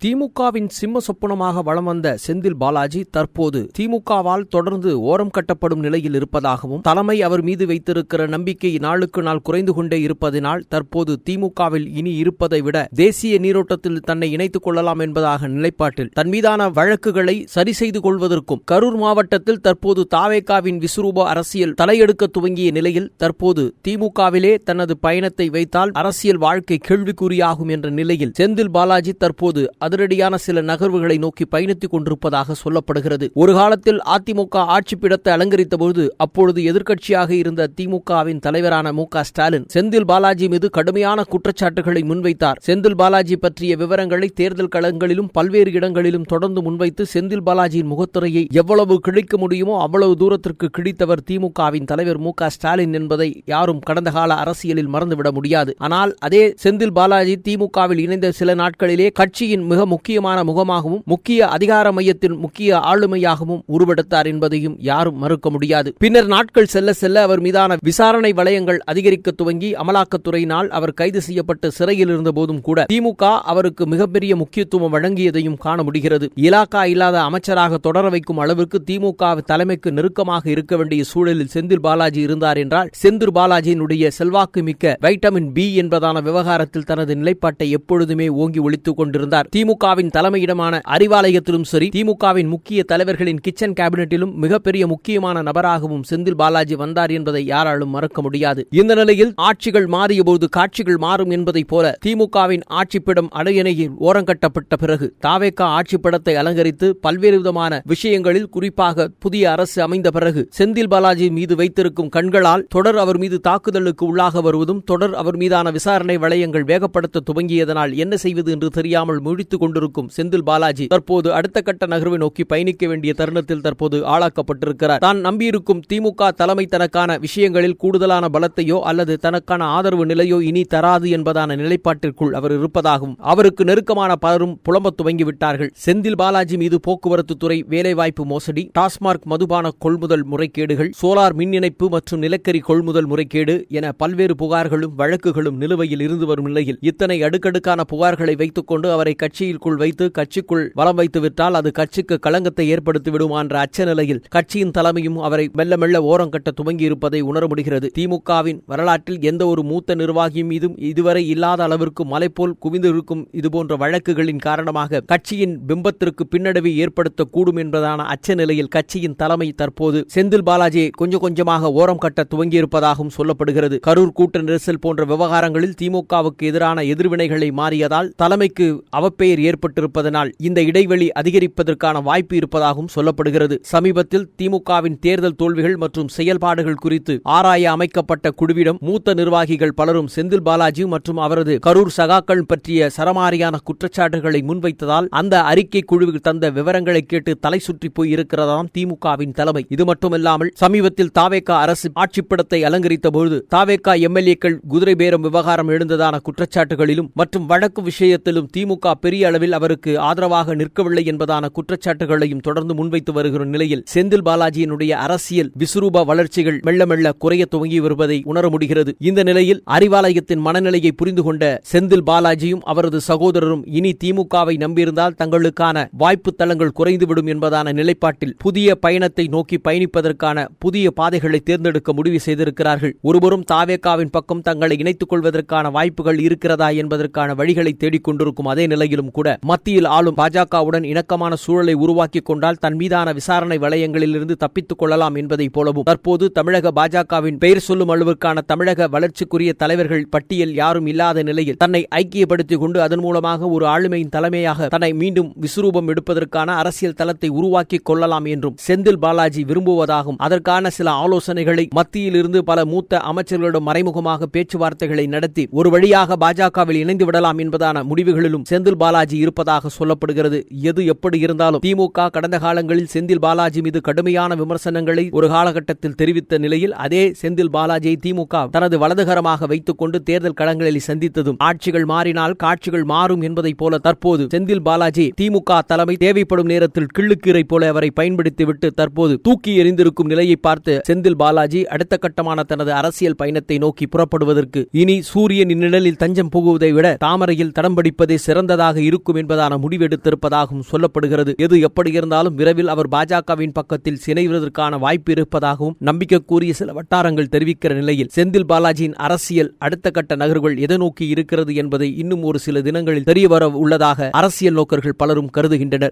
திமுகவின் சிம்ம சொப்பனமாக வலம் வந்த செந்தில் பாலாஜி தற்போது திமுகவால் தொடர்ந்து ஓரம் கட்டப்படும் நிலையில் இருப்பதாகவும், தலைமை அவர் மீது வைத்திருக்கிற நம்பிக்கை நாளுக்கு நாள் குறைந்து கொண்டே இருப்பதனால் தற்போது திமுகவில் இனி இருப்பதை விட தேசிய நீரோட்டத்தில் தன்னை இணைத்துக் கொள்ளலாம் என்பதாக நிலைப்பாட்டில் தன் மீதான வழக்குகளை சரி செய்து கொள்வதற்கும், கரூர் மாவட்டத்தில் தற்போது தாவேகாவின் விஸ்வரூப அரசியல் தலையெடுக்க துவங்கிய நிலையில் தற்போது திமுகவிலே தனது பயணத்தை வைத்தால் அரசியல் வாழ்க்கை கேள்விக்குறியாகும் என்ற நிலையில் செந்தில் பாலாஜி தற்போது அதிரடியான சில நகர்வுகளை நோக்கி பயணித்துக் கொண்டிருப்பதாக சொல்லப்படுகிறது. ஒரு காலத்தில் அதிமுக ஆட்சி பீடத்தை அலங்கரித்த போது அப்பொழுது எதிர்க்கட்சியாக இருந்த திமுகவின் தலைவரான மு.க. ஸ்டாலின் செந்தில் பாலாஜி மீது கடுமையான குற்றச்சாட்டுகளை முன்வைத்தார். செந்தில் பாலாஜி பற்றிய விவரங்களை தேர்தல் களங்களிலும் பல்வேறு இடங்களிலும் தொடர்ந்து முன்வைத்து செந்தில் பாலாஜியின் முகத்துறையை எவ்வளவு கிழிக்க முடியுமோ அவ்வளவு தூரத்திற்கு கிழித்தவர் திமுகவின் தலைவர் மு.க. ஸ்டாலின் என்பதை யாரும் கடந்த கால அரசியலில் மறந்துவிட முடியாது. ஆனால் அதே செந்தில் பாலாஜி திமுகவில் இணைந்த சில நாட்களிலே கட்சியின் மிக முக்கியமான முகமாகவும் முக்கிய அதிகார மையத்தின் முக்கிய ஆளுமையாகவும் உருவெடுத்தார் என்பதையும் யாரும் மறுக்க முடியாது. பின்னர் நாட்கள் செல்ல செல்ல அவர் மீதான விசாரணை வளையங்கள் அதிகரிக்க துவங்கி அமலாக்கத்துறையினால் அவர் கைது செய்யப்பட்டு சிறையில் இருந்த போதும் கூட திமுக அவருக்கு மிகப்பெரிய முக்கியத்துவம் வழங்கியதையும் காண முடிகிறது. இலாக்கா இல்லாத அமைச்சராக தொடர வைக்கும் அளவிற்கு திமுக தலைமைக்கு நெருக்கமாக இருக்க வேண்டிய சூழலில் செந்தில் பாலாஜி இருந்தார் என்றால், செந்தில் பாலாஜியினுடைய செல்வாக்கு மிக்க வைட்டமின் பி என்பதான விவகாரத்தில் தனது நிலைப்பாட்டை எப்பொழுதுமே ஓங்கி ஒலித்துக் கொண்டிருந்தார். திமுகவின் தலைமையிடமான அறிவாலயத்திலும் சரி, திமுகவின் முக்கிய தலைவர்களின் கிச்சன் கேபினெட்டிலும் மிகப்பெரிய முக்கியமான நபராகவும் செந்தில் பாலாஜி வந்தார் என்பதை யாராலும் மறக்க முடியாது. இந்த நிலையில் ஆட்சிகள் மாறியபோது காட்சிகள் மாறும் என்பதைப் போல திமுகவின் ஆட்சிப்பிடம் அடையணையில் ஓரங்கட்டப்பட்ட பிறகு தாவேகா ஆட்சிப்படத்தை அலங்கரித்து பல்வேறு விதமான விஷயங்களில், குறிப்பாக புதிய அரசு அமைந்த பிறகு செந்தில் பாலாஜி மீது வைத்திருக்கும் கண்களால் தொடர் அவர் மீது தாக்குதலுக்கு உள்ளாக வருவதும், தொடர் அவர் மீதான விசாரணை வளையங்கள் வேகப்படுத்த துவங்கியதனால் என்ன செய்வது என்று தெரியாமல் முழித்துக் கொண்டிருக்கும் செந்தில் பாலாஜி தற்போது அடுத்த கட்ட நகர்வை நோக்கி பயணிக்க வேண்டிய தருணத்தில் தற்போது ஆளாக்கப்பட்டிருக்கிறார். தான் நம்பியிருக்கும் திமுக தலைமை தனக்கான விஷயங்களில் கூடுதலான பலத்தையோ அல்லது தனக்கான ஆதரவு நிலையோ இனி தராது என்பதான நிலைப்பாட்டிற்குள் அவர் இருப்பதாகவும் அவருக்கு நெருக்கமான பலரும் புலம்பத் துவங்கிவிட்டார்கள். செந்தில் பாலாஜி மீது போக்குவரத்து துறை வேலைவாய்ப்பு மோசடி, டாஸ்மார்க் மதுபான கொள்முதல் முறைகேடுகள், சோலார் மின் இணைப்பு மற்றும் நிலக்கரி கொள்முதல் முறைகேடு என பல்வேறு புகார்களும் வழக்குகளும் நிலுவையில் இருந்து வரும் நிலையில் இத்தனை அடுக்கடுக்கான புகார்களை வைத்துக் கொண்டு அவரை கட்சியிற்குள் வைத்து கட்சிக்குள் வலம் வைத்து விட்டால் அது கட்சிக்கு களங்கத்தை ஏற்படுத்திவிடுமா என்ற அச்ச நிலையில் கட்சியின் தலைமையும் அவரை மெல்ல மெல்ல ஓரம் கட்ட துவங்கி இருப்பதை உணர முடிகிறது. திமுகவின் வரலாற்றில் எந்த ஒரு மூத்த நிர்வாகியும் மீதும் இதுவரை இல்லாத அளவிற்கு மலை போல் குவிந்து இருக்கும் இதுபோன்ற வழக்குகளின் காரணமாக கட்சியின் பிம்பத்திற்கு பின்னடைவை ஏற்படுத்தக்கூடும் என்பதான அச்ச நிலையில் கட்சியின் தலைமை தற்போது செந்தில் பாலாஜியை கொஞ்சம் கொஞ்சமாக ஓரம் கட்ட துவங்கியிருப்பதாகவும் சொல்லப்படுகிறது. கரூர் கூட்ட நெரிசல் போன்ற விவகாரங்களில் திமுகவுக்கு எதிரான எதிர்வினைகளை மாறியதால் தலைமைக்கு அவப்பெயர் ஏற்பட்டிருப்பதனால் இந்த இடைவெளி அதிகரிப்பதற்கான வாய்ப்பு இருப்பதாகவும் சொல்லப்படுகிறது. சமீபத்தில் திமுகவின் தேர்தல் தோல்விகள் மற்றும் செயல்பாடுகள் குறித்து ஆராய அமைக்கப்பட்ட குழுவிடம் மூத்த நிர்வாகிகள் பலரும் செந்தில் பாலாஜி மற்றும் அவரது கரூர் சகாக்கள் பற்றிய சரமாரியான குற்றச்சாட்டுகளை முன்வைத்ததால் அந்த அறிக்கை குழுவில் தந்த விவரங்களை கேட்டு தலை சுற்றி போய் இருக்கிறதாம் திமுகவின் தலைமை. இது மட்டுமில்லாமல் சமீபத்தில் தாவேகா அரசு ஆட்சிப்படத்தை அலங்கரித்த பொழுது தாவேகா எம்எல்ஏக்கள் குதிரை பேரம் விவகாரம் எழுந்ததான குற்றச்சாட்டுகளிலும் மற்றும் வழக்கு விஷயத்திலும் திமுக பெரிய அளவில் அவருக்கு ஆதரவாக நிற்கவில்லை என்பதான குற்றச்சாட்டுகளையும் தொடர்ந்து முன்வைத்து வருகிற நிலையில் செந்தில் பாலாஜியினுடைய அரசியல் விஸ்வரூப வளர்ச்சிகள் மெல்ல மெல்ல குறைய துவங்கி வருவதை உணர முடிகிறது. இந்த நிலையில் அறிவாலயத்தின் மனநிலையை புரிந்து கொண்ட செந்தில் பாலாஜியும் அவரது சகோதரரும் இனி திமுகவை நம்பியிருந்தால் தங்களுக்கான வாய்ப்பு தளங்கள் குறைந்துவிடும் என்பதான நிலைப்பாட்டில் புதிய பயணத்தை நோக்கி பயணிப்பதற்கான புதிய பாதைகளை தேர்ந்தெடுக்க முடிவு செய்திருக்கிறார்கள். ஒருபுறம் தாவேகாவின் பக்கம் தங்களை இணைத்துக் கொள்வதற்கான வாய்ப்புகள் இருக்கிறதா என்பதற்கான வழிகளை தேடிக்கொண்டிருக்கும் அதே நிலையிலும் கூட மத்தியில் ஆளும் பாஜகவுடன் இணக்கமான சூழலை உருவாக்கிக் கொண்டால் தன் மீதான விசாரணை வளையங்களிலிருந்து தப்பித்துக் கொள்ளலாம் என்பதைப் போலவும் தற்போது தமிழக பாஜகவின் பெயர் சொல்லும் அளவிற்கான தமிழக வளர்ச்சிக்குரிய தலைவர்கள் பட்டியல் யாரும் இல்லாத நிலையில் தன்னை ஐக்கியப்படுத்திக் கொண்டு அதன் மூலமாக ஒரு ஆளுமையின் தலைமையாக தன்னை மீண்டும் விஸ்வரூபம் எடுப்பதற்கான அரசியல் தளத்தை உருவாக்கிக் கொள்ளலாம் என்றும் செந்தில் பாலாஜி விரும்புவதாகவும் அதற்கான சில ஆலோசனைகளை மத்தியில் இருந்து பல மூத்த அமைச்சர்களிடம் மறைமுகமாக பேச்சுவார்த்தைகளை நடத்தி ஒரு வழியாக பாஜகவில் இணைந்து விடலாம் என்பதான முடிவுகளிலும் செந்தில் பாலாஜி இருப்பதாக சொல்லப்படுகிறது. எது எப்படி இருந்தாலும் திமுக கடந்த காலங்களில் செந்தில் பாலாஜி மீது கடுமையான விமர்சனங்களை ஒரு காலகட்டத்தில் தெரிவித்த நிலையில் அதே செந்தில் பாலாஜியை திமுக தனது வலதுகரமாக வைத்துக் கொண்டு தேர்தல் களங்களில் சந்தித்ததும் ஆட்சிகள் மாறினால் காட்சிகள் மாறும் என்பதைப் போல தற்போது செந்தில் பாலாஜி திமுக தலைமை தேவைப்படும் நேரத்தில் கிள்ளுக்கீரை போல அவரை பயன்படுத்திவிட்டு தற்போது தூக்கி எறிந்திருக்கும் நிலையை பார்த்து செந்தில் பாலாஜி அடுத்த கட்டமான தனது அரசியல் பயணத்தை நோக்கி புறப்படுவதற்கு இனி சூரியனின் நிழலில் தஞ்சம் புகுவதை விட தாமரையில் தடம் படிப்பதே சிறந்ததாக இருக்கும் இருக்கும் என்பதான முடிவெடுத்திருப்பதாகவும் சொல்லப்படுகிறது. எது எப்படி இருந்தாலும் விரைவில் அவர் பாஜகவின் பக்கத்தில் சினைவதற்கான வாய்ப்பு இருப்பதாகவும் நம்பிக்கைக்குரிய சில வட்டாரங்கள் தெரிவிக்கிற நிலையில் செந்தில் பாலாஜியின் அரசியல் அடுத்த கட்ட நகர்வுகள் எதை நோக்கி இருக்கிறது என்பதை இன்னும் ஒரு சில தினங்களில் தெரியவர உள்ளதாக அரசியல் நோக்கர்கள் பலரும் கருதுகின்றனர்.